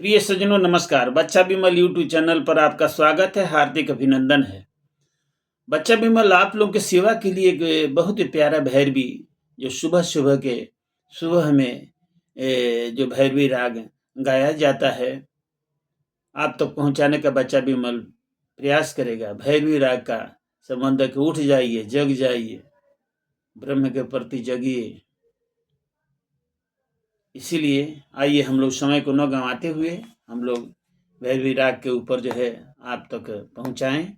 प्रिय सज्जनों नमस्कार। बच्चा बिमल यूट्यूब चैनल पर आपका स्वागत है, हार्दिक अभिनंदन है। बच्चा बिमल आप लोगों की सेवा के लिए एक बहुत ही प्यारा भैरवी जो सुबह में जो भैरवी राग गाया जाता है आप तक पहुंचाने का बच्चा बिमल प्रयास करेगा। भैरवी राग का संबंध है कि उठ जाइए, जग जाइए, ब्रह्म के प्रति जगिए। इसीलिए आइए हम लोग समय को न गंवाते हुए हम लोग भैरवी राग के ऊपर जो है आप तक पहुंचाएं,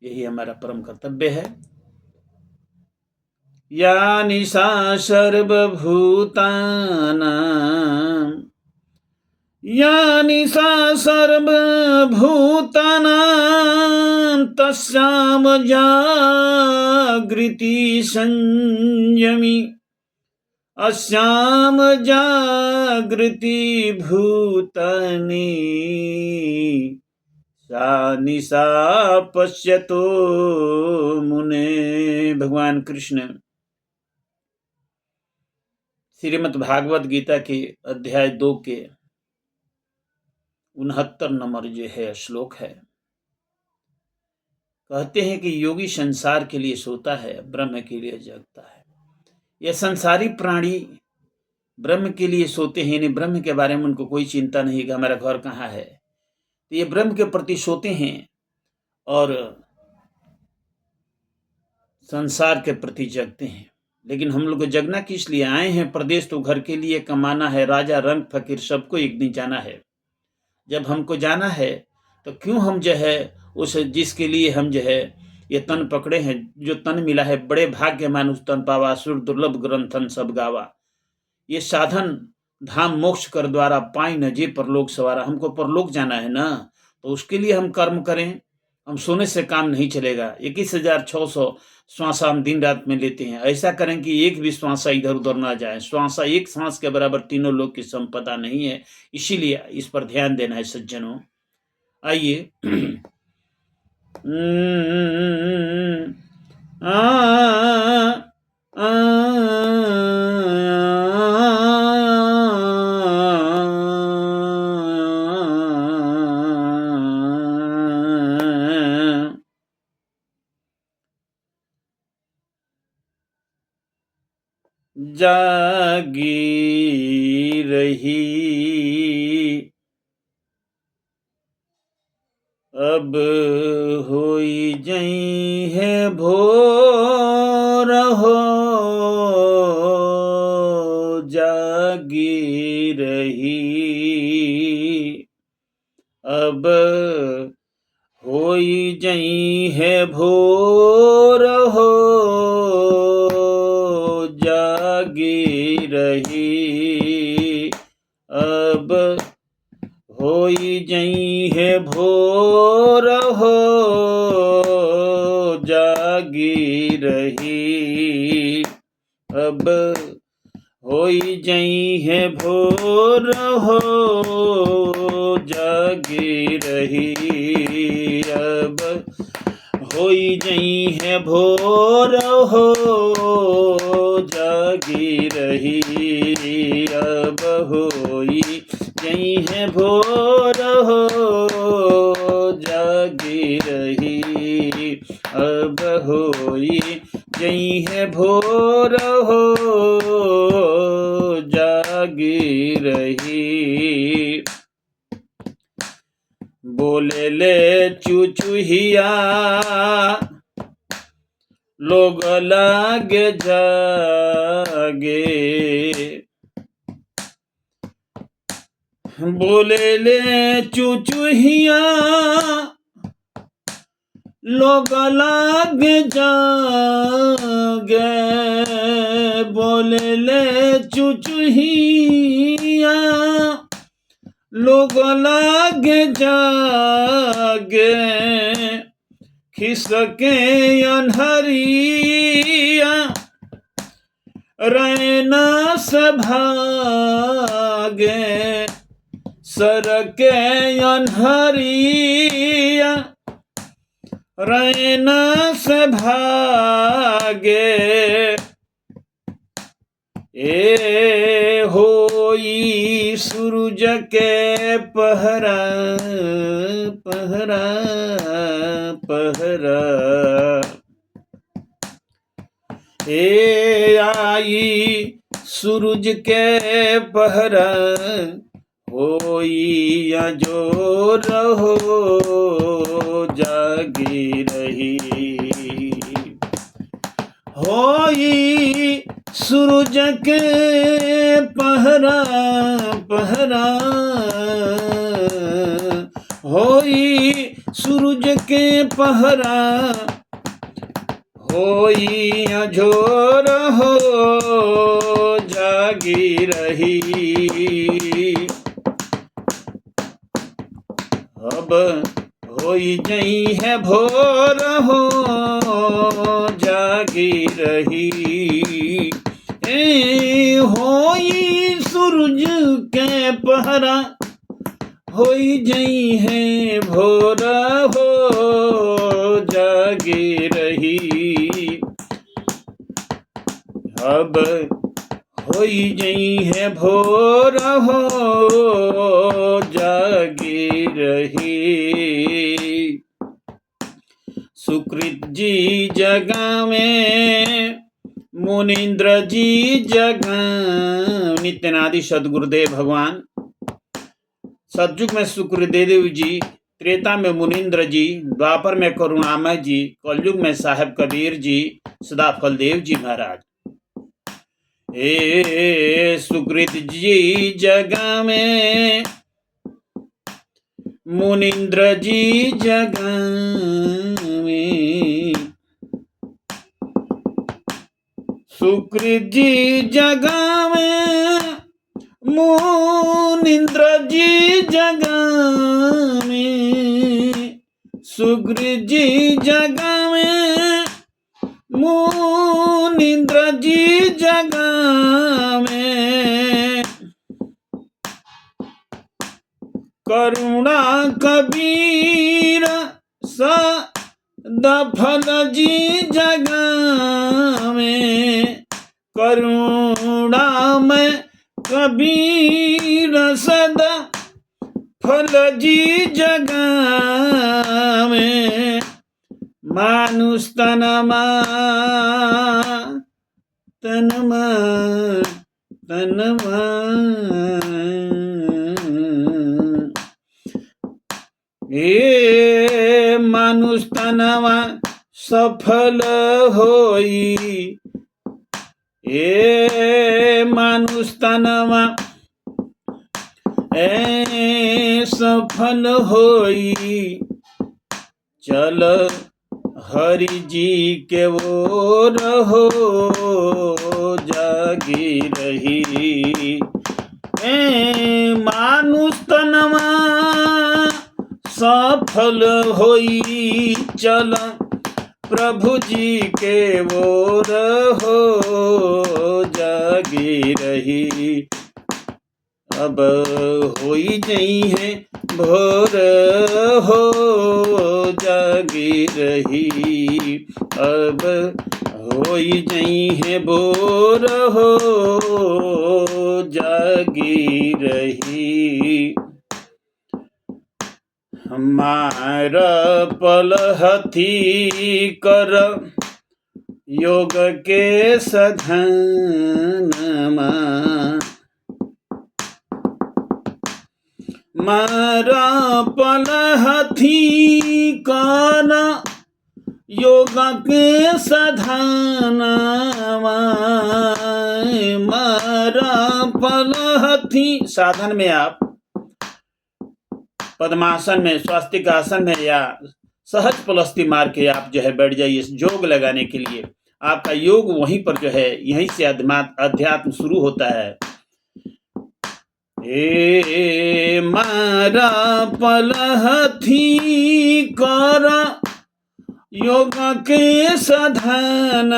यही हमारा परम कर्तव्य है। या निशा सर्वभूतानां या निशा सर्वभूतानां तस्यां जागृति संयमी अस्याम जागृति भूतानि सा निशा पश्यतो मुने। भगवान कृष्ण श्रीमद् भागवत गीता के अध्याय 2 के 69 नंबर जो है श्लोक है। कहते हैं कि योगी संसार के लिए सोता है, ब्रह्म के लिए जगता है। यह संसारी प्राणी ब्रह्म के लिए सोते हैं, यानी ब्रह्म के बारे में उनको कोई चिंता नहीं कि हमारा घर कहाँ है। तो ये ब्रह्म के प्रति सोते हैं और संसार के प्रति जगते हैं। लेकिन हम लोग को जगना किस लिए आए हैं? प्रदेश तो घर के लिए कमाना है, राजा रंग फकीर सबको एक दिन जाना है। जब हमको जाना है तो क्यों हम जो है उस जिसके लिए हम जो है ये तन पकड़े हैं, जो तन मिला है बड़े भाग्यमान उस तन पावा, सुर दुर्लभ ग्रंथन सब गावा। ये साधन धाम मोक्ष कर द्वारा पाई न जे परलोक सवारा। हमको परलोक जाना है ना, तो उसके लिए हम कर्म करें। हम सोने से काम नहीं चलेगा। 21,600 श्वासा हम दिन रात में लेते हैं। ऐसा करें कि एक भी श्वासा इधर उधर ना जाए। श्वासा एक सांस के बराबर तीनों लोग की संपदा नहीं है, इसीलिए इस पर ध्यान देना है सज्जनों। आइए जागी रही अब होई जई है भोर हो। जागी रही अब होई जई है भोर हो। जागी रही अब होई जई है भोर हो। जागी रही अब होई जई है भोर हो। जागी रही अब होई जई है भोर हो। जागी रही अब होई जई है भोर हो। जागी रही अब होई जई है भोर हो। जागी रही बोले ले चुचुहिया लोग लागे जागे। बोले ले चुचुहिया लोग लागे जागे। बोले ले चुचुहिया लोग लागे जागे। खिसके अनहरिया रैना सभागे। सरके अनहरिया रैना सभागे। ए होई सूरज के पहरा पहरा पहरा, ए आई सूरज के पहरा, होई अजोर हो जागी रही। होई सूरज के पहरा पहरा, होई सूरज के पहरा, होई अजोर हो जागी रही। अब होई जई है भोर हो जागी रही। ए होई सूरज के पहरा, होई जई है भोर हो जागी रही। अब होई जई है भोर हो जागी रही। सुकृत जी जगावे, मुनीन्द्र जी जगावे। नित्यानादि सदगुरुदेव भगवान। सतयुग में सुकृदेव जी, त्रेता में मुनीन्द्र जी, द्वापर में करुणामय जी, कलयुग में साहेब कबीर जी, सदा फलदेव जी महाराज। ए सुकृत जी जगावे, मुनीन्द्र जी जगावे। सुकृत जी जगावे, मुनीन्द्र जी जगावे। सुकृत जी जगावे, मुनीन्द्र जी जगावे। करुणा कबीर सदा फल जी जगावे। करुणा में कबीर सदा फल जी जगावे। मानुष तनमा तनमा तनमा, ए मानुष तनवा सफल होई। ए मानुष तनवा ए सफल होई। चल हरि जी के ओर हो जागी रही। ए मानुष तनवा सफल होई। चल प्रभु जी के ओर हो जागी रही। अब होई जई है भोर हो जागी रही। अब होई जई है भोर हो जागी रही। हमारा पल हथी कर योग के सधनमा। मारा पल हथी कर योग के साधनमा। मारा पल हथी, साधन में आप पद्मासन में, स्वास्तिक आसन में या सहज पलस्ती मार के आप जो है बैठ जाइए योग लगाने के लिए। आपका योग वहीं पर जो है, यहीं से अध्यात्म शुरू होता है। ए मारा पल हथी कर योग के साधनवा।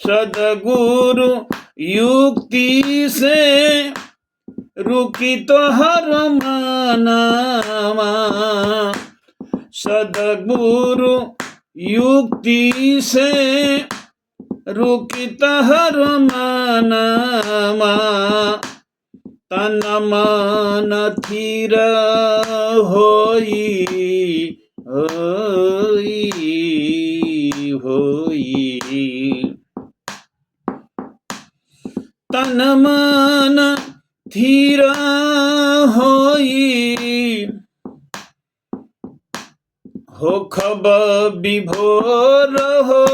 सद्गुरु युक्ति से रुकी तो हर मानवा। सद्गुरु युक्ति से रुकित हर मनमा तन मन थिर होई होई होई तन मन थिर होई हो खब विभोर हो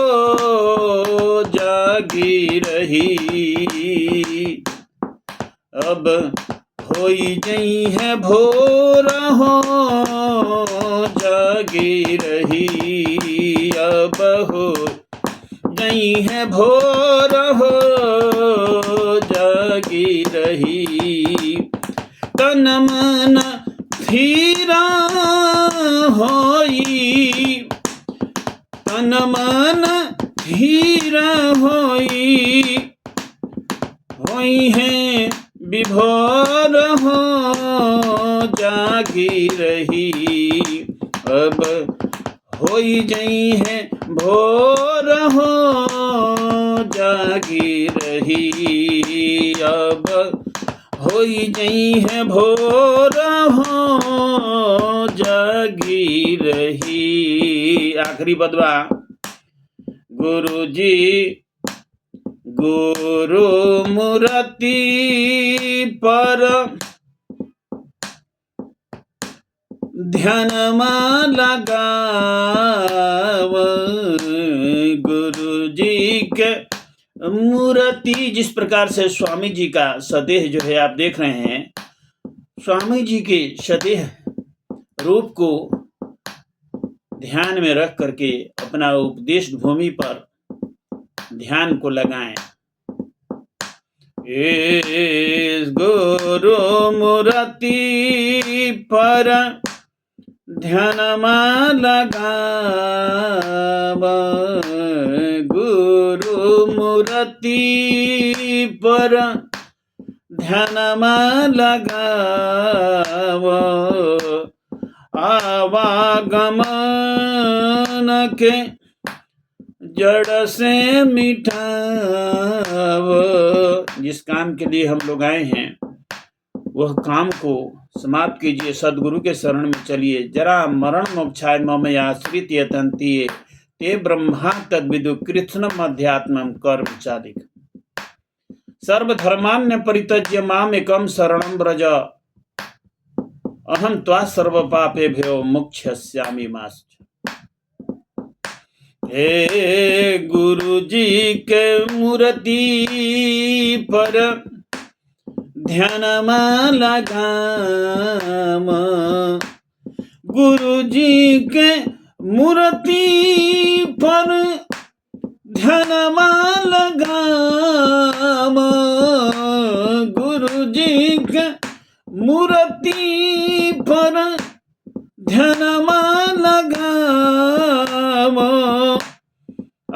जागी रही अब होई जई है भोर हो जागी रही अब हो जई है भोर हो जागी रही तन मन थीरा होई तन मन थीरा होई है विभोर हो जागी रही अब होई जई है भोर हो जागी रही अब होई जई है भोर हो जागी रही। आखिरी बदवा गुरुजी गुरु मूर्ति पर ध्यान में लगाव गुरु जी के मूर्ति जिस प्रकार से स्वामी जी का सदेह जो है आप देख रहे हैं, स्वामी जी के सदेह रूप को ध्यान में रख करके अपना उपदेश भूमि पर ध्यान को लगाएं। इस गुरु मूर्ति पर ध्यान में लगाव गुरु मूर्ति पर ध्यान में लगाव आवागमन के जड़ से मिटाव। जिस काम के लिए हम लोग आए हैं वह काम को समाप्त कीजिए, सदगुरु के शरण में चलिए। जरा मरण मोक्षाय मम आश्रित यतन्ति ते ब्रह्मा तद्विदु कृत्स्नम् अध्यात्मं कर्म चादिक सर्वधर्मान्य परित्यज्य मामेकं शरणं व्रज अहं त्वा सर्वपापेभ्यो मोक्षयिष्यामि माश्च। हे गुरु जी के मूर्ति पर ध्यान में लगाम गुरु जी के मूर्ति पर ध्यान में लगाम गुरु जी के मूर्ति पर ध्यान में लगाम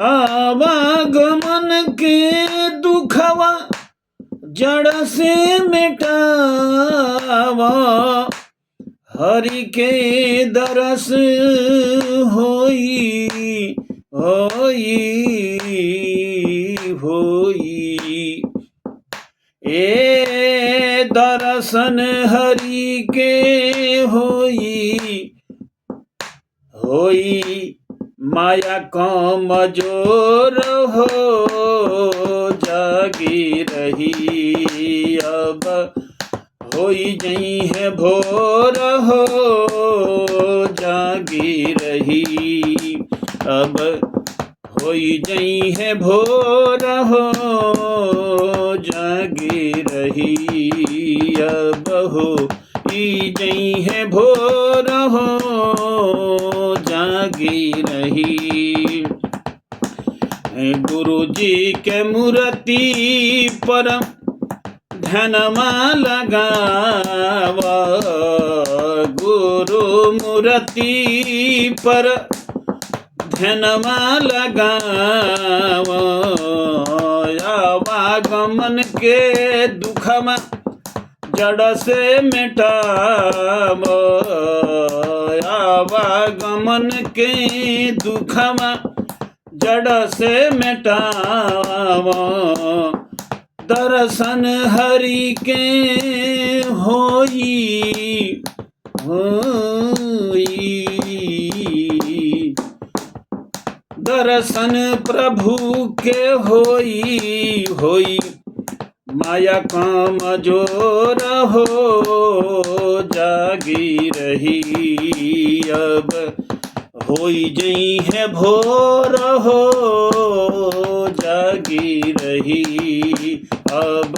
आवागमन के दुखवा जड़ से मिटावा हरि के दरस होई होई होई ए दर्शन हरि के होई होई माया कमजोर हो जागी रही अब होई जई है भोर हो जागी रही अब होई जई है भोर हो जागी रही अब होई जई है भोर हो जागी रही। गुरु जी के मूर्ति पर ध्यान में लगाव गुरु मूर्ति पर ध्यान में लगाव आवागमन के दुख में जड़ से मिटाव आवागमन के दुख में जड़ से मिटावा, दर्शन हरि के होई होई, दर्शन प्रभु के होई होई, माया काम जोर हो जागी रही, अब होई जई है भोर हो जागी रही, अब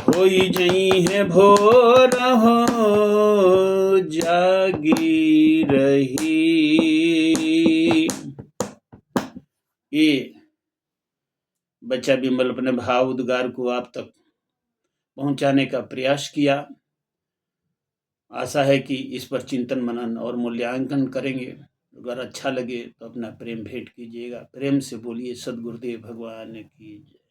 होई जई है भोर हो जागी रही। ये बच्चा बिमल अपने भाव उद्गार को आप तक पहुंचाने का प्रयास किया। आशा है कि इस पर चिंतन मनन और मूल्यांकन करेंगे। अगर अच्छा लगे तो अपना प्रेम भेंट कीजिएगा। प्रेम से बोलिए सद्गुरुदेव भगवान की जय।